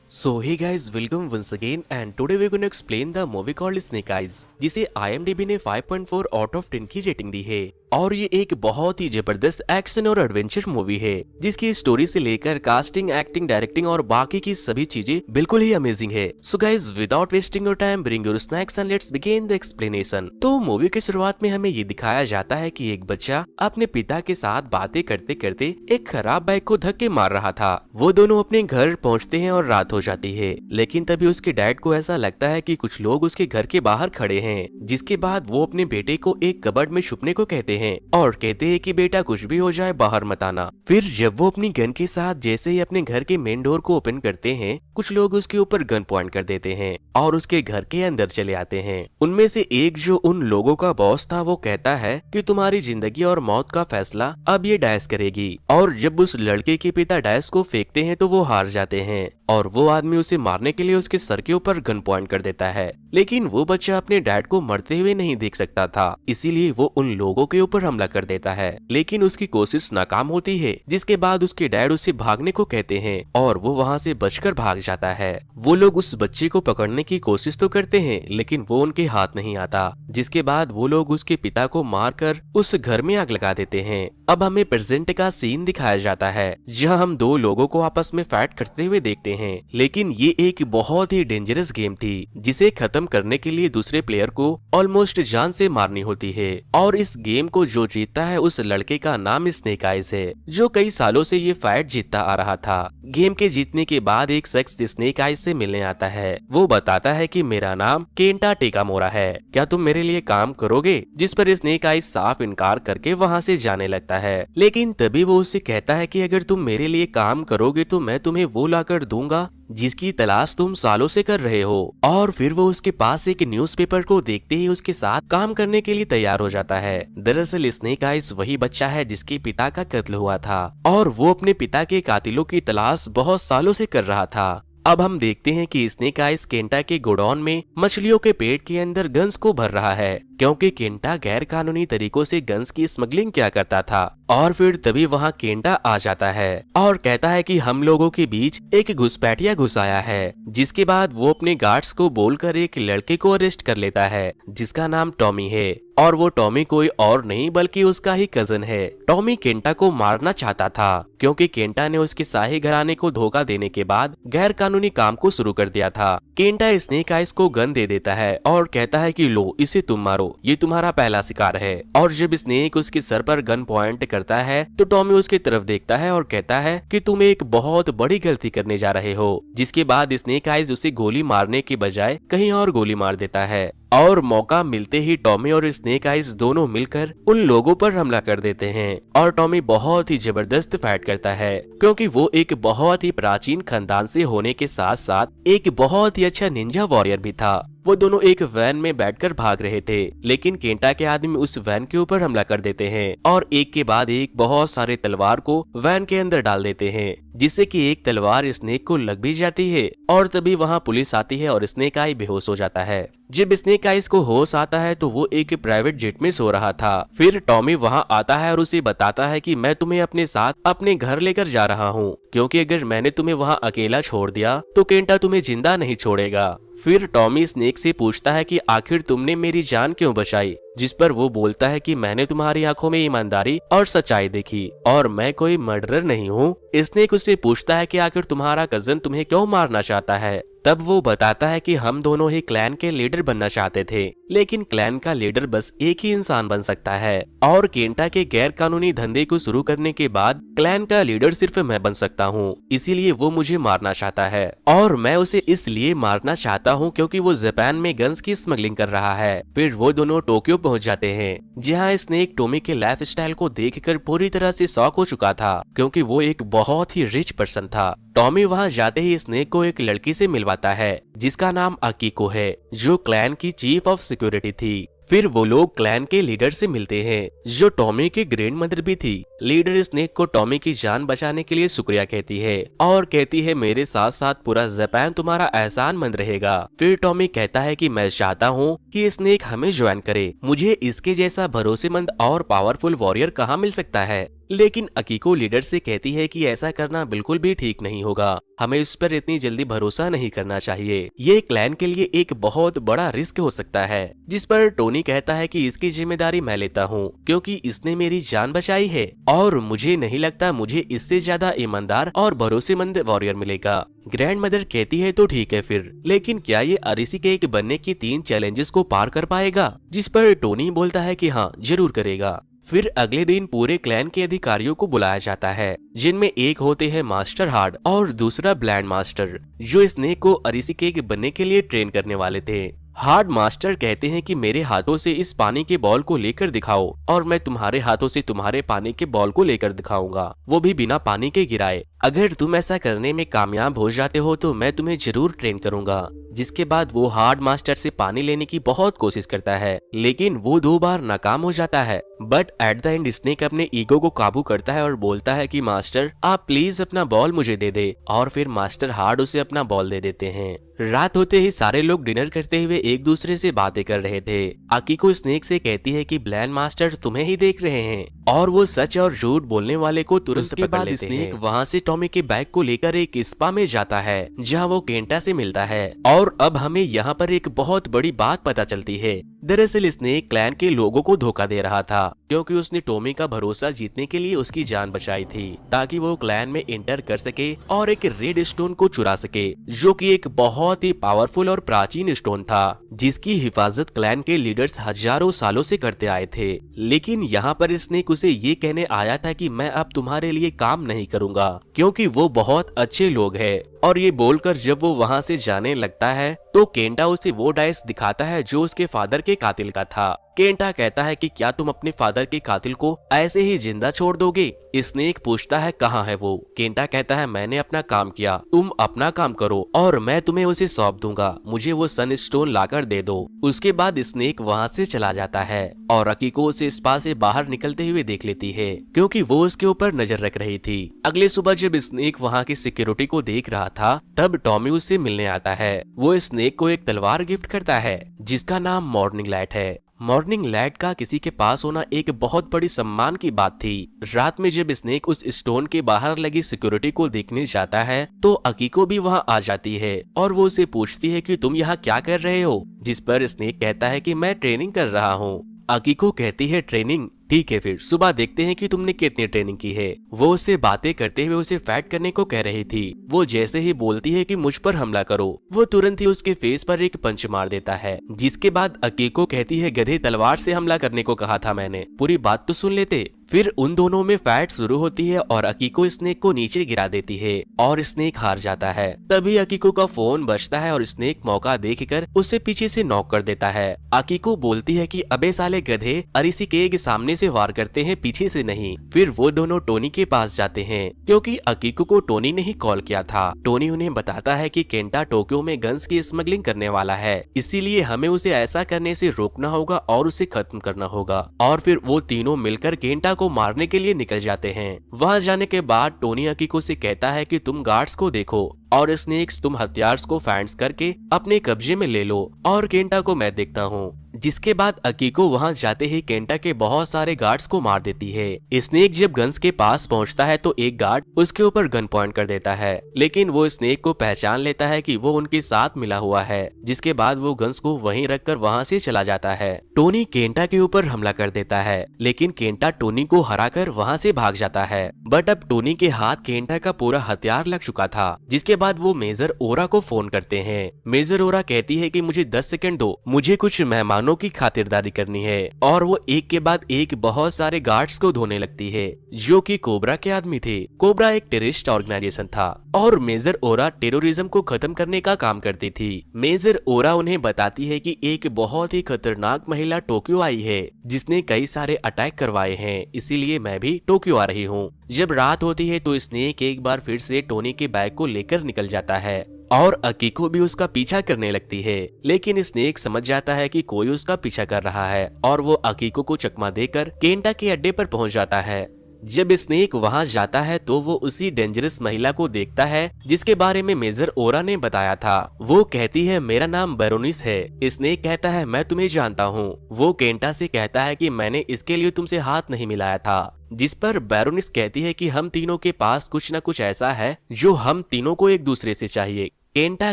So hey guys, welcome once again and today we're going to explain the movie called Snake Eyes जिसे IMDb ने 5.4 out of 10 की rating दी है। और ये एक बहुत ही जबरदस्त एक्शन और एडवेंचर मूवी है जिसकी स्टोरी से लेकर कास्टिंग, एक्टिंग, डायरेक्टिंग और बाकी की सभी चीजें बिल्कुल ही अमेजिंग है। So guys without wasting your time bring your snacks and let's begin the explanation. तो मूवी की शुरुआत में हमें ये दिखाया जाता है कि एक बच्चा अपने पिता के साथ बातें करते करते एक खराब बाइक को धक्के मार रहा था। वो दोनों अपने घर पहुँचते हैं और रात हो जाती है, लेकिन तभी उसके डैड को ऐसा लगता है कि कुछ लोग उसके घर के बाहर खड़े हैं। जिसके बाद वो अपने बेटे को एक कबर्ड में छुपने को कहते हैं और कहते हैं कि बेटा कुछ भी हो जाए बाहर मत आना। फिर जब वो अपनी गन के साथ जैसे ही अपने घर के मेन डोर को ओपन करते हैं, कुछ लोग उसके ऊपर गन पॉइंट कर देते हैं और उसके घर के अंदर चले आते हैं। उनमें से एक जो उन लोगों का बॉस था वो कहता है कि तुम्हारी जिंदगी और मौत का फैसला अब ये डायस करेगी। और जब उस लड़के के पिता डायस को फेंकते हैं तो वो हार जाते हैं और वो आदमी उसे मारने के लिए उसके सर के ऊपर गन पॉइंट कर देता है। लेकिन वो बच्चा अपने डैड को मरते हुए नहीं देख सकता था, इसीलिए वो उन लोगों के ऊपर हमला कर देता है। लेकिन उसकी कोशिश नाकाम होती है, जिसके बाद उसके डैड उसे भागने को कहते हैं और वो वहाँ से बचकर भाग जाता है। वो लोग उस बच्चे को पकड़ने की कोशिश तो करते हैं, लेकिन वो उनके हाथ नहीं आता। जिसके बाद वो लोग उसके पिता को मारकर उस घर में आग लगा देते हैं। अब हमें प्रेजेंट का सीन दिखाया जाता है, जहाँ हम दो लोगों को आपस में फाइट करते हुए देखते हैं। लेकिन ये एक बहुत ही डेंजरस गेम थी, जिसे खत्म करने के लिए दूसरे प्लेयर को ऑलमोस्ट जान से मारनी होती है। और इस गेम को जो जीतता है उस लड़के का नाम स्नेक आइज है, जो कई सालों से ये फाइट जीतता आ रहा था। गेम के जीतने के बाद एक शख्स स्नेक आइज से मिलने आता है। वो बताता है कि मेरा नाम केंटा टेकामोरा है, क्या तुम मेरे लिए काम करोगे? जिस पर स्नेक आइज साफ इनकार करके वहाँ से जाने लगता है। लेकिन तभी वो उससे कहता है कि अगर तुम मेरे लिए काम करोगे तो मैं तुम्हें वो लाकर दूंगा जिसकी तलाश तुम सालों से कर रहे हो। और फिर वो उसके पास एक न्यूज़पेपर को देखते ही उसके साथ काम करने के लिए तैयार हो जाता है। दरअसल स्नेक आइज वही बच्चा है जिसके पिता का कत्ल हुआ था और वो अपने पिता के कातिलों की तलाश बहुत सालों से कर रहा था। अब हम देखते हैं कि स्नेक आइज केंटा के गोडाउन में मछलियों के पेट के अंदर गन्स को भर रहा है, क्योंकि केंटा गैर कानूनी तरीकों से गन्स की स्मगलिंग किया करता था। और फिर तभी वहाँ केंटा आ जाता है और कहता है कि हम लोगों के बीच एक घुसपैठिया घुस आया है। जिसके बाद वो अपने गार्ड्स को बोलकर एक लड़के को अरेस्ट कर लेता है जिसका नाम टॉमी है। और वो टॉमी कोई और नहीं बल्कि उसका ही कजन है। टॉमी केंटा को मारना चाहता था क्योंकि केंटा ने उसके शाही घराने को धोखा देने के बाद गैर कानूनी काम को शुरू कर दिया था। केंटा स्नेक आइज को गन दे देता है और कहता है कि लो इसे तुम मारो, ये तुम्हारा पहला शिकार है। और जब स्नेक उसके सर पर गन पॉइंट करता है तो टॉमी उसकी तरफ देखता है और कहता है कि तुम एक बहुत बड़ी गलती करने जा रहे हो। जिसके बाद स्नेक आइज उसे गोली मारने के बजाय कहीं और गोली मार देता है। और मौका मिलते ही टॉमी और स्नेक आइज दोनों मिलकर उन लोगों पर हमला कर देते हैं। और टॉमी बहुत ही जबरदस्त फाइट करता है क्योंकि वो एक बहुत ही प्राचीन खानदान से होने के साथ साथ एक बहुत ही अच्छा निंजा वॉरियर भी था। वो दोनों एक वैन में बैठकर भाग रहे थे, लेकिन केंटा के आदमी उस वैन के ऊपर हमला कर देते हैं और एक के बाद एक बहुत सारे तलवार को वैन के अंदर डाल देते हैं, जिससे कि एक तलवार स्नेक को लग भी जाती है। और तभी वहाँ पुलिस आती है और स्नेक आई बेहोश हो जाता है। जब स्नेक आइज को होश आता है तो वो एक प्राइवेट जेट में सो रहा था। फिर टॉमी वहाँ आता है और उसे बताता है कि मैं तुम्हें अपने साथ अपने घर लेकर जा रहा हूँ, क्योंकि अगर मैंने तुम्हें वहाँ अकेला छोड़ दिया तो केंटा तुम्हें जिंदा नहीं छोड़ेगा। फिर टॉमी स्नेक से पूछता है कि आखिर तुमने मेरी जान क्यों बचाई? जिस पर वो बोलता है कि मैंने तुम्हारी आंखों में ईमानदारी और सच्चाई देखी और मैं कोई मर्डरर नहीं हूँ। स्नेक उससे पूछता है कि आखिर तुम्हारा कजन तुम्हें क्यों मारना चाहता है? तब वो बताता है कि हम दोनों ही क्लैन के लीडर बनना चाहते थे, लेकिन क्लैन का लीडर बस एक ही इंसान बन सकता है और केंटा के गैर कानूनी धंधे को शुरू करने के बाद क्लैन का लीडर सिर्फ मैं बन सकता हूँ। इसीलिए वो मुझे मारना चाहता है और मैं उसे इसलिए मारना चाहता हूँ क्योंकि वो जापान में गन्स की स्मगलिंग कर रहा है। फिर वो दोनों टोक्यो पहुँच जाते हैं, जहाँ स्नेक टॉमी के लाइफ स्टाइल को देखकर पूरी तरह से शॉक हो चुका था, क्योंकि वो एक बहुत ही रिच पर्सन था। टॉमी वहाँ जाते ही स्नेक को एक लड़की से मिलवाता है जिसका नाम अकीको है, जो क्लैन की चीफ ऑफ सिक्योरिटी थी। फिर वो लोग क्लैन के लीडर से मिलते हैं, जो टॉमी की ग्रैंड मदर भी थी। लीडर स्नेक को टॉमी की जान बचाने के लिए शुक्रिया कहती है और कहती है मेरे साथ साथ पूरा जापान तुम्हारा एहसानमंद रहेगा। फिर टॉमी कहता है कि मैं चाहता हूँ कि स्नेक हमें ज्वाइन करे, मुझे इसके जैसा भरोसेमंद और पावरफुल वॉरियर कहाँ मिल सकता है। लेकिन अकीको लीडर से कहती है कि ऐसा करना बिल्कुल भी ठीक नहीं होगा, हमें इस पर इतनी जल्दी भरोसा नहीं करना चाहिए, ये क्लैन के लिए एक बहुत बड़ा रिस्क हो सकता है। जिस पर टोनी कहता है कि इसकी जिम्मेदारी मैं लेता हूँ क्योंकि इसने मेरी जान बचाई है और मुझे नहीं लगता मुझे इससे ज्यादा ईमानदार और भरोसेमंद वॉरियर मिलेगा। ग्रैंड मदर कहती है तो ठीक है फिर, लेकिन क्या ये अरिसी केक बनने की 3 चैलेंजेस को पार कर पाएगा? जिस पर टोनी बोलता है कि हाँ जरूर करेगा। फिर अगले दिन पूरे क्लैन के अधिकारियों को बुलाया जाता है, जिनमें एक होते हैं मास्टर हार्ड और दूसरा ब्लैंड मास्टर, जो स्नेक को अरिसी केक बनने के लिए ट्रेन करने वाले थे। हार्ड मास्टर कहते हैं कि मेरे हाथों से इस पानी के बॉल को लेकर दिखाओ और मैं तुम्हारे हाथों से तुम्हारे पानी के बॉल को लेकर दिखाऊंगा, वो भी बिना पानी के गिराए। अगर तुम ऐसा करने में कामयाब हो जाते हो तो मैं तुम्हें जरूर ट्रेन करूंगा। जिसके बाद वो हार्ड मास्टर से पानी लेने की बहुत कोशिश करता है, लेकिन वो 2 बार नाकाम हो जाता है। But at the end snake अपने ईगो को काबू करता है और बोलता है कि मास्टर आप प्लीज अपना बॉल मुझे दे दे, और फिर मास्टर हार्ड उसे अपना बॉल दे देते हैं। रात होते ही सारे लोग डिनर करते हुए एक दूसरे से बातें कर रहे थे। अकीको स्नेक से कहती है कि ब्लैंड मास्टर तुम्हें ही देख रहे हैं, और वो सच और झूठ बोलने वाले को तुरंत पकड़ लेते हैं। स्नेक वहाँ से टॉमी के बैग को लेकर एक स्पा में जाता है जहाँ वो केंटा से मिलता है, और अब हमें यहाँ पर एक बहुत बड़ी बात पता चलती है। दरअसल स्नेक क्लैन के लोगों को धोखा दे रहा था क्योंकि उसने टॉमी का भरोसा जीतने के लिए उसकी जान बचाई थी ताकि वो क्लैन में एंटर कर सके और एक रेड स्टोन को चुरा सके, जो कि एक बहुत ही पावरफुल और प्राचीन स्टोन था जिसकी हिफाजत क्लैन के लीडर्स हजारों सालों से करते आए थे। लेकिन यहाँ पर स्नेक उसे ये कहने आया था कि मैं अब तुम्हारे लिए काम नहीं करूंगा क्योंकि वो बहुत अच्छे लोग हैं। और ये बोलकर जब वो वहाँ से जाने लगता है तो केंटा उसे वो डाइस दिखाता है जो उसके फादर के कातिल का था। केंटा कहता है कि क्या तुम अपने फादर के कातिल को ऐसे ही जिंदा छोड़ दोगे? स्नेक पूछता है कहाँ है वो? केंटा कहता है मैंने अपना काम किया, तुम अपना काम करो और मैं तुम्हें उसे सौंप दूंगा, मुझे वो सनस्टोन लाकर दे दो। उसके बाद स्नेक वहाँ से चला जाता है और अकीको उसे स्पा से बाहर निकलते हुए देख लेती है क्योंकि वो उसके ऊपर नजर रख रही थी। अगले सुबह जब स्नेक वहाँ की सिक्योरिटी को देख रहा था तब टॉमी उससे मिलने आता है। वो स्नेक को एक तलवार गिफ्ट करता है जिसका नाम मॉर्निंग लाइट है। मॉर्निंग लाइट का किसी के पास होना एक बहुत बड़ी सम्मान की बात थी। रात में जब स्नेक उस स्टोन के बाहर लगी सिक्योरिटी को देखने जाता है तो अकीको भी वहां आ जाती है और वो उसे पूछती है कि तुम यहाँ क्या कर रहे हो? जिस पर स्नेक कहता है कि मैं ट्रेनिंग कर रहा हूँ। अकीको कहती है ट्रेनिंग, ठीक है फिर सुबह देखते हैं कि तुमने कितनी ट्रेनिंग की है। वो उससे बातें करते हुए उसे फाइट करने को कह रही थी। वो जैसे ही बोलती है कि मुझ पर हमला करो, वो तुरंत ही उसके फेस पर एक पंच मार देता है। जिसके बाद अकीको कहती है गधे, तलवार से हमला करने को कहा था मैंने, पूरी बात तो सुन लेते। फिर उन दोनों में फाइट शुरू होती है और अकीको स्नेक को नीचे गिरा देती है और स्नेक हार जाता है। तभी अकीको का फोन बजता है और स्नेक मौका देखकर उसे पीछे से नॉक कर देता है। अकीको बोलती है कि अबे साले गधे, अरिसी के सामने से वार करते हैं, पीछे से नहीं। फिर वो दोनों टोनी के पास जाते हैं क्योंकि अकीको को टोनी ने ही कॉल किया था। टोनी उन्हें बताता है कि केंटा टोक्यो में गन्स की स्मगलिंग करने वाला है, इसीलिए हमें उसे ऐसा करने से रोकना होगा और उसे खत्म करना होगा। और फिर वो तीनों मिलकर केंटा को मारने के लिए निकल जाते हैं। वहां जाने के बाद टोनी अकीको से कहता है कि तुम गार्ड्स को देखो और स्नेक्स तुम हथियार को फैंस करके अपने कब्जे में ले लो और केंटा को मैं देखता हूँ। जिसके बाद अकीको वहां जाते ही केंटा के बहुत सारे गार्ड्स को मार देती है। स्नेक जब गन्स के पास पहुंचता है तो एक गार्ड उसके ऊपर गन पॉइंट कर देता है, लेकिन वो स्नेक को पहचान लेता है कि वो उनके साथ मिला हुआ है। जिसके बाद वो गन्स को वहीं रखकर वहां से चला जाता है। टोनी केंटा के ऊपर हमला कर देता है, लेकिन केंटा टोनी को हराकर वहां से भाग जाता है। बट अब टोनी के हाथ केंटा का पूरा हथियार लग चुका था। जिसके बाद वो मेजर ओरा को फोन करते हैं। मेजर ओरा कहती है कि मुझे 10 सेकंड दो, मुझे कुछ मेहमानों की खातिरदारी करनी है। और वो एक के बाद एक बहुत सारे गार्ड्स को धोने लगती है जो कि कोबरा के आदमी थे। कोबरा एक टेररिस्ट ऑर्गेनाइजेशन था और मेजर ओरा टेररिज्म को खत्म करने का काम करती थी। मेजर ओरा उन्हें बताती है कि एक बहुत ही खतरनाक महिला टोक्यो आई है जिसने कई सारे अटैक करवाए हैं, इसीलिए मैं भी टोक्यो आ रही हूँ। जब रात होती है तो स्नेक एक बार फिर से टोनी के बैग को लेकर निकल जाता है और अकीको भी उसका पीछा करने लगती है, लेकिन स्नेक समझ जाता है कि कोई उसका पीछा कर रहा है और वो अकीको को चकमा देकर केंटा के अड्डे पर पहुंच जाता है। जब स्नेक वहां जाता है तो वो उसी डेंजरस महिला को देखता है जिसके बारे में मेजर ओरा ने बताया था। वो कहती है मेरा नाम बैरोनिस है। स्नेक कहता है मैं तुम्हें जानता हूँ। वो केंटा से कहता है कि मैंने इसके लिए तुमसे हाथ नहीं मिलाया था, जिस पर बैरोनिस कहती है कि हम तीनों के पास कुछ न कुछ ऐसा है जो हम तीनों को एक दूसरे से चाहिए। केंटा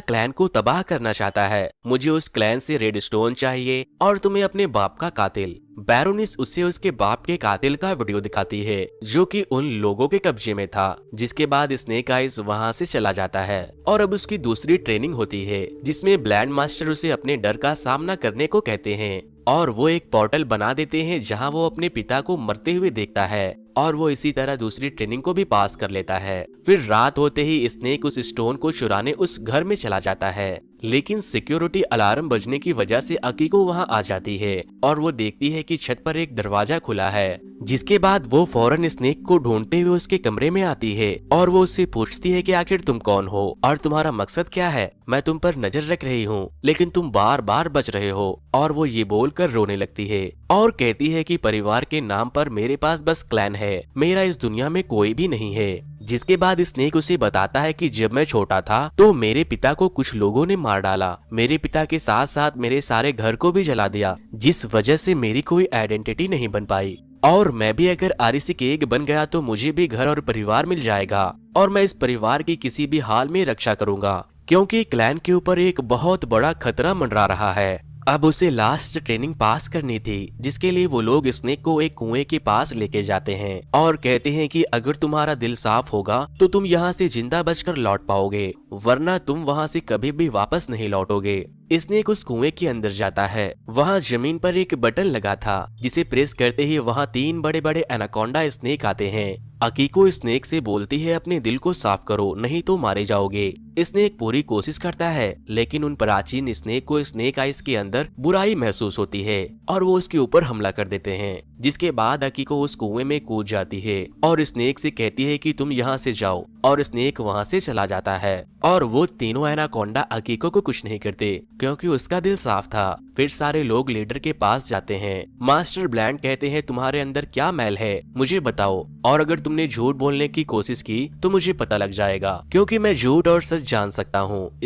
क्लैन को तबाह करना चाहता है। मुझे उस क्लैन से रेड स्टोन चाहिए और तुम्हें अपने बाप का कातिल। बैरोनिस उसे उसके बाप के कातिल का वीडियो दिखाती है जो कि उन लोगों के कब्जे में था। जिसके बाद स्नेक आइज वहां से चला जाता है और अब उसकी दूसरी ट्रेनिंग होती है जिसमें ब्लैंड मास्टर उसे अपने डर का सामना करने को कहते हैं और वो एक पोर्टल बना देते हैं जहां वो अपने पिता को मरते हुए देखता है और वो इसी तरह दूसरी ट्रेनिंग को भी पास कर लेता है। फिर रात होते ही स्नेक उस स्टोन को चुराने उस घर में चला जाता है, लेकिन सिक्योरिटी अलार्म बजने की वजह से अकीको वहां आ जाती है और वो देखती है कि छत पर एक दरवाजा खुला है। जिसके बाद वो फौरन स्नेक को ढूंढते हुए उसके कमरे में आती है और वो उससे पूछती है कि आखिर तुम कौन हो और तुम्हारा मकसद क्या है। मैं तुम पर नजर रख रही हूँ लेकिन तुम बार बार बच रहे हो। और वो ये बोलकर रोने लगती है और कहती है कि परिवार के नाम पर मेरे पास बस क्लैन है, मेरा इस दुनिया में कोई भी नहीं है। जिसके बाद स्नेक उसे बताता है कि जब मैं छोटा था तो मेरे पिता को कुछ लोगों ने मार डाला। मेरे पिता के साथ साथ मेरे सारे घर को भी जला दिया, जिस वजह से मेरी कोई आइडेंटिटी नहीं बन पाई। और मैं भी अगर आरिसी केग बन गया तो मुझे भी घर और परिवार मिल जाएगा और मैं इस परिवार की किसी भी हाल में रक्षा करूंगा, क्योंकि क्लैन के ऊपर एक बहुत बड़ा खतरा मंडरा रहा है। अब उसे लास्ट ट्रेनिंग पास करनी थी, जिसके लिए वो लोग स्नेक को एक कुएं के पास लेके जाते हैं और कहते हैं कि अगर तुम्हारा दिल साफ होगा तो तुम यहाँ से जिंदा बचकर लौट पाओगे, वरना तुम वहाँ से कभी भी वापस नहीं लौटोगे। स्नेक उस कुएं के अंदर जाता है। वहाँ जमीन पर एक बटन लगा था जिसे प्रेस करते ही वहाँ 3 बड़े बड़े एनाकोंडा स्नेक आते हैं। अकीको स्नेक से बोलती है अपने दिल को साफ करो नहीं तो मारे जाओगे। स्नेक पूरी कोशिश करता है लेकिन उन प्राचीन स्नेक को स्नेक आइस के अंदर बुराई महसूस होती है और वो उसके ऊपर हमला कर देते हैं। जिसके बाद अकीको उस कुएं में कूद जाती है और स्नेक से कहती है कि तुम यहाँ से जाओ और स्नेक वहाँ से चला जाता है और वो तीनों एनाकोंडा अकीको को कुछ नहीं करते क्योंकि उसका दिल साफ था। फिर सारे लोग लीडर के पास जाते हैं। मास्टर ब्लैंड कहते हैं तुम्हारे अंदर क्या मैल है मुझे बताओ, और अगर तुमने झूठ बोलने की कोशिश की तो मुझे पता लग जाएगा क्योंकि मैं झूठ और सच जान सकता हूँ।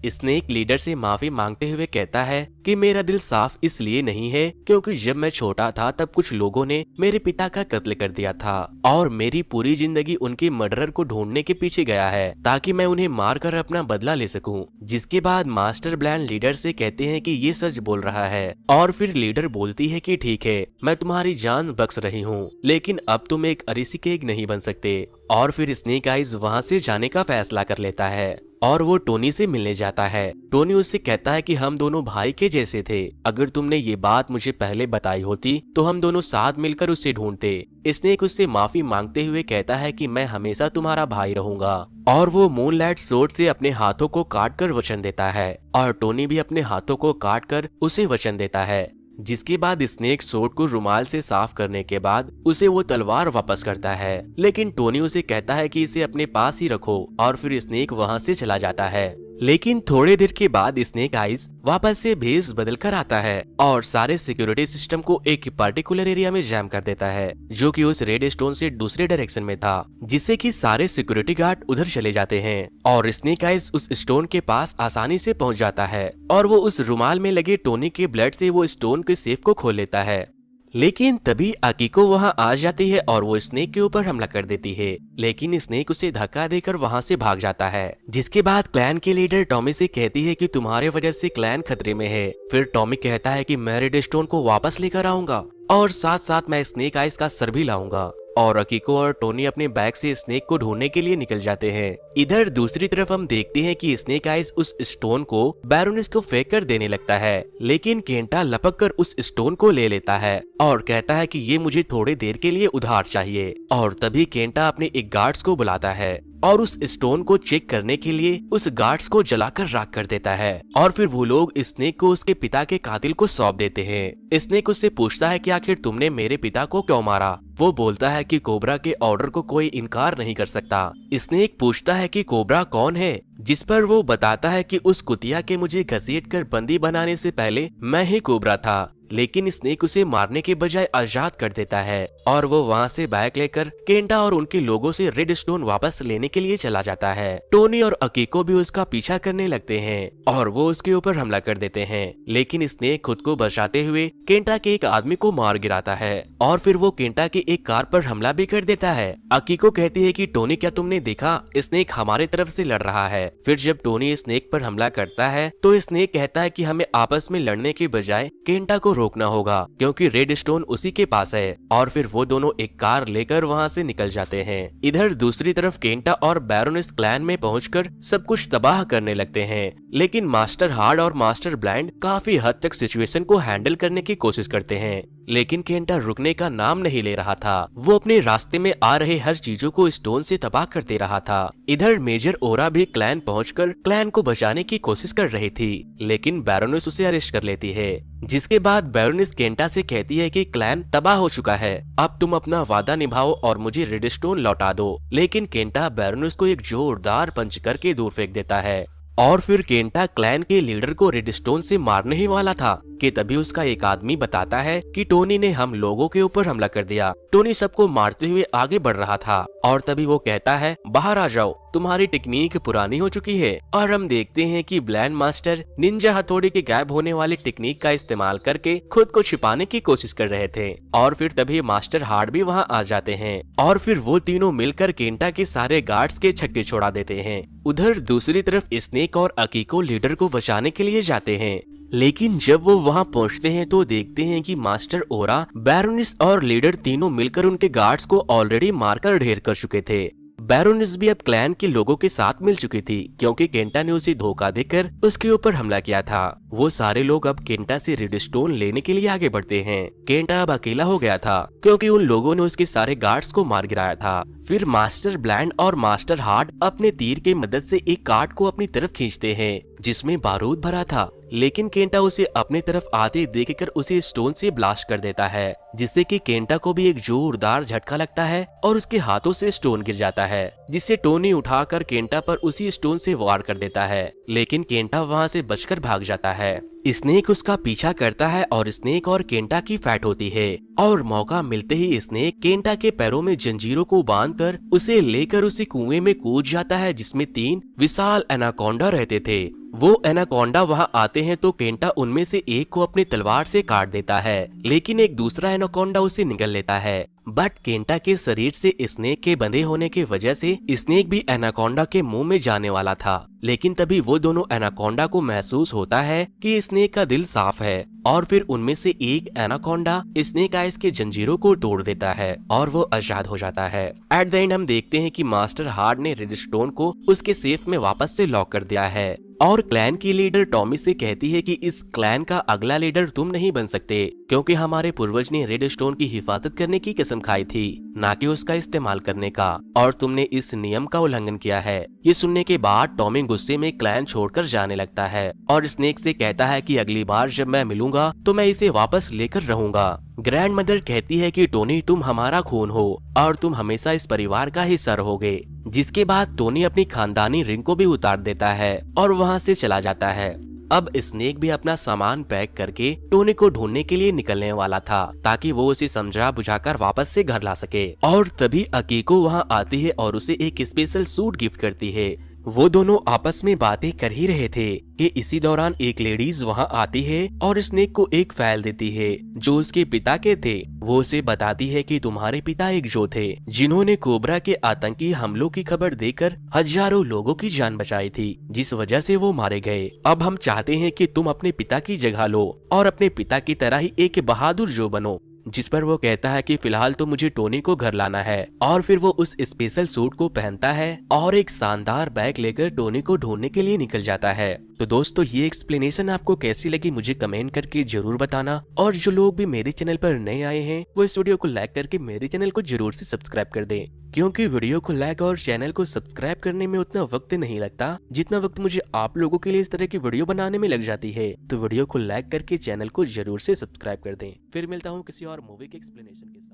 स्नेक लीडर से माफी मांगते हुए कहता है कि मेरा दिल साफ इसलिए नहीं है क्योंकि जब मैं छोटा था तब कुछ लोगों ने मेरे पिता का कत्ल कर दिया था और मेरी पूरी जिंदगी उनके मर्डरर को ढूंढने के पीछे गया है ताकि मैं उन्हें मारकर अपना बदला ले सकूं। जिसके बाद मास्टर ब्लैंड लीडर से कहते हैं कि ये सच बोल रहा है और फिर लीडर बोलती है कि ठीक है मैं तुम्हारी जान बख्श रही हूँ, लेकिन अब तुम एक अरिसी केग नहीं बन सकते। और फिर स्नेक आइज वहाँ से जाने का फैसला कर लेता है और वो टोनी से मिलने जाता है। टोनी उससे कहता है कि हम दोनों भाई के जैसे थे, अगर तुमने ये बात मुझे पहले बताई होती तो हम दोनों साथ मिलकर उसे ढूंढते। स्नेक उससे माफी मांगते हुए कहता है कि मैं हमेशा तुम्हारा भाई रहूंगा और वो मूनलाइट सोर्ड से अपने हाथों को काट कर वचन देता है और टोनी भी अपने हाथों को काट कर उसे वचन देता है। जिसके बाद स्नेक सोर्ड को रुमाल से साफ करने के बाद उसे वो तलवार वापस करता है, लेकिन टोनी उसे कहता है कि इसे अपने पास ही रखो और फिर स्नेक वहाँ से चला जाता है। लेकिन थोड़ी देर के बाद स्नेक आइज वापस से भेस बदल कर आता है और सारे सिक्योरिटी सिस्टम को एक पर्टिकुलर एरिया में जैम कर देता है जो कि उस रेड स्टोन से दूसरे डायरेक्शन में था, जिससे कि सारे सिक्योरिटी गार्ड उधर चले जाते हैं और स्नेक आइज उस स्टोन के पास आसानी से पहुंच जाता है और वो उस रुमाल में लगे टोनी के ब्लड से वो स्टोन के सेफ को खोल लेता है। लेकिन तभी अकीको वहां आ जाती है और वो स्नेक के ऊपर हमला कर देती है, लेकिन स्नेक उसे धक्का देकर वहां से भाग जाता है। जिसके बाद क्लैन के लीडर टॉमी से कहती है कि तुम्हारे वजह से क्लैन खतरे में है। फिर टॉमी कहता है कि मैं रेड स्टोन को वापस लेकर आऊंगा और साथ साथ मैं स्नेक आइज का सर भी लाऊंगा। और अकीको और टोनी अपने बैग से स्नेक को ढूंढने के लिए निकल जाते हैं। इधर दूसरी तरफ हम देखते हैं कि स्नेक आइज उस स्टोन को बैरोनिस को फेंक कर देने लगता है, लेकिन केंटा लपक कर उस स्टोन को ले लेता है और कहता है कि ये मुझे थोड़ी देर के लिए उधार चाहिए। और तभी केंटा अपने एक गार्ड्स को बुलाता है और उस स्टोन को चेक करने के लिए उस गार्ड्स को जलाकर राख कर देता है और फिर वो लोग स्नेक को उसके पिता के कातिल को सौंप देते हैं। स्नेक उससे पूछता है कि आखिर तुमने मेरे पिता को क्यों मारा। वो बोलता है कि कोबरा के ऑर्डर को कोई इनकार नहीं कर सकता। स्नेक पूछता है कि कोबरा कौन है, जिस पर वो बताता है कि उस कुतिया के मुझे घसीट कर बंदी बनाने से पहले मैं ही कोबरा था, लेकिन स्नेक उसे मारने के बजाय आजाद कर देता है और वो वहाँ से बैग लेकर केंटा और उनके लोगों से रेड स्टोन वापस लेने के लिए चला जाता है। टोनी और अकीको भी उसका पीछा करने लगते हैं और वो उसके ऊपर हमला कर देते हैं, लेकिन स्नेक खुद को बचाते हुए केंटा के एक आदमी को मार गिराता है और फिर वो केंटा के एक कार पर हमला भी कर देता है। अकीको कहती है कि टोनी क्या तुमने देखा, स्नेक हमारे तरफ से लड़ रहा है। फिर जब टोनी स्नेक पर हमला करता है तो स्नेक कहता है कि हमें आपस में लड़ने के बजाय केंटा को रोकना होगा क्योंकि रेड स्टोन उसी के पास है, और फिर वो दोनों एक कार लेकर वहाँ से निकल जाते हैं। इधर दूसरी तरफ केंटा और बैरोनेस क्लैन में पहुंचकर सब कुछ तबाह करने लगते हैं, लेकिन मास्टर हार्ड और मास्टर ब्लाइंड काफी हद तक सिचुएशन को हैंडल करने की कोशिश करते हैं, लेकिन केंटा रुकने का नाम नहीं ले रहा था। वो अपने रास्ते में आ रहे हर चीजों को स्टोन से तबाह कर दे रहा था। इधर मेजर ओरा भी क्लैन पहुंचकर क्लैन को बचाने की कोशिश कर रही थी, लेकिन बैरोनेस उसे अरेस्ट कर लेती है, जिसके बाद बैरोनेस केंटा से कहती है कि क्लैन तबाह हो चुका है, अब तुम अपना वादा निभाओ और मुझे रेड स्टोन लौटा दो। लेकिन केंटा बैरोनेस को एक जोरदार पंच करके दूर फेंक देता है और फिर केंटा क्लैन के लीडर को रेडस्टोन से मारने ही वाला था कि तभी उसका एक आदमी बताता है कि टोनी ने हम लोगों के ऊपर हमला कर दिया। टोनी सबको मारते हुए आगे बढ़ रहा था और तभी वो कहता है बाहर आ जाओ, तुम्हारी टेक्निक पुरानी हो चुकी है। और हम देखते हैं कि ब्लैंड मास्टर निंजा हथौड़ी के गायब होने वाली टेक्निक का इस्तेमाल करके खुद को छिपाने की कोशिश कर रहे थे, और फिर तभी मास्टर हार्ड भी वहाँ आ जाते हैं और फिर वो तीनों मिलकर केंटा के सारे गार्ड्स के छक्के छोड़ा देते हैं। उधर दूसरी तरफ स्नेक और अकीको लीडर को बचाने के लिए जाते हैं, लेकिन जब वो वहाँ पहुँचते हैं तो देखते हैं कि मास्टर ओरा, बैरोनिस और लीडर तीनों मिलकर उनके गार्ड्स को ऑलरेडी मारकर ढेर कर चुके थे। बैरोनिस भी अब क्लैन के लोगों के साथ मिल चुकी थी क्योंकि केंटा ने उसे धोखा देकर उसके ऊपर हमला किया था। वो सारे लोग अब केंटा से रेडस्टोन लेने के लिए आगे बढ़ते हैं। केंटा अब अकेला हो गया था क्योंकि उन लोगों ने उसके सारे गार्ड्स को मार गिराया था। फिर मास्टर ब्लैंड और मास्टर हार्ड अपने तीर के मदद से एक कार्ट को अपनी तरफ खींचते हैं जिसमें बारूद भरा था, लेकिन केंटा उसे अपने तरफ आते देखकर उसे स्टोन से ब्लास्ट कर देता है, जिससे कि केंटा को भी एक जोरदार झटका लगता है और उसके हाथों से स्टोन गिर जाता है, जिससे टोनी उठाकर केंटा पर उसी स्टोन से वार कर देता है, लेकिन केंटा वहां से बचकर भाग जाता है। स्नेक उसका पीछा करता है और स्नेक और केंटा की फाइट होती है और मौका मिलते ही स्नेक केंटा के पैरों में जंजीरों को बांधकर उसे लेकर उसी कुएं में कूद जाता है जिसमें 3 विशाल एनाकोंडा रहते थे। वो एनाकोंडा वहां आते हैं तो केंटा उनमें से एक को अपनी तलवार से काट देता है, लेकिन एक दूसरा एनाकोंडा उसे निगल लेता है। बट केंटा के शरीर से स्नेक के बंधे होने की वजह से स्नेक भी एनाकोंडा के मुंह में जाने वाला था, लेकिन तभी वो दोनों एनाकोंडा को महसूस होता है कि स्नेक का दिल साफ है और फिर उनमें से एक एनाकोंडा स्नेक आइज के जंजीरों को तोड़ देता है और वो आजाद हो जाता है। एट द एंड हम देखते हैं कि मास्टर हार्ड ने रेडस्टोन को उसके सेफ में वापस से लॉक कर दिया है और क्लैन की लीडर टॉमी से कहती है कि इस क्लैन का अगला लीडर तुम नहीं बन सकते क्योंकि हमारे पूर्वज ने रेडस्टोन की हिफाजत करने की कसम खाई थी, ना कि उसका इस्तेमाल करने का, और तुमने इस नियम का उल्लंघन किया है। ये सुनने के बाद टॉमी गुस्से में क्लैन छोड़कर जाने लगता है और स्नेक से कहता है कि अगली बार जब मैं मिलूंगा तो मैं इसे वापस लेकर रहूंगा। ग्रैंड मदर कहती है कि टोनी तुम हमारा खून हो और तुम हमेशा इस परिवार का हिस्सा रहोगे, जिसके बाद टोनी अपनी खानदानी रिंग को भी उतार देता है और वहाँ से चला जाता है। अब स्नेक भी अपना सामान पैक करके टोनी को ढूंढने के लिए निकलने वाला था ताकि वो उसे समझा बुझाकर वापस से घर ला सके, और तभी अकीको वहाँ आती है और उसे एक स्पेशल सूट गिफ्ट करती है। वो दोनों आपस में बातें कर ही रहे थे कि इसी दौरान एक लेडीज वहाँ आती है और स्नेक को एक फाइल देती है जो उसके पिता के थे। वो उसे बताती है कि तुम्हारे पिता एक जो थे जिन्होंने कोबरा के आतंकी हमलों की खबर देकर हजारों लोगों की जान बचाई थी, जिस वजह से वो मारे गए। अब हम चाहते हैं कि तुम अपने पिता की जगह लो और अपने पिता की तरह ही एक बहादुर जो बनो। जिस पर वो कहता है कि फिलहाल तो मुझे टोनी को घर लाना है, और फिर वो उस स्पेशल सूट को पहनता है और एक शानदार बैग लेकर टोनी को ढूंढने के लिए निकल जाता है। तो दोस्तों ये एक्सप्लेनेशन आपको कैसी लगी मुझे कमेंट करके जरूर बताना, और जो लोग भी मेरे चैनल पर नए आए हैं वो इस वीडियो को लाइक करके मेरे चैनल को जरूर से सब्सक्राइब कर दें, क्योंकि वीडियो को लाइक और चैनल को सब्सक्राइब करने में उतना वक्त नहीं लगता जितना वक्त मुझे आप लोगों के लिए इस तरह की वीडियो बनाने में लग जाती है। तो वीडियो को लाइक करके चैनल को जरूर से सब्सक्राइब कर दें। फिर मिलता हूँ किसी और मूवी के एक्सप्लेनेशन के साथ।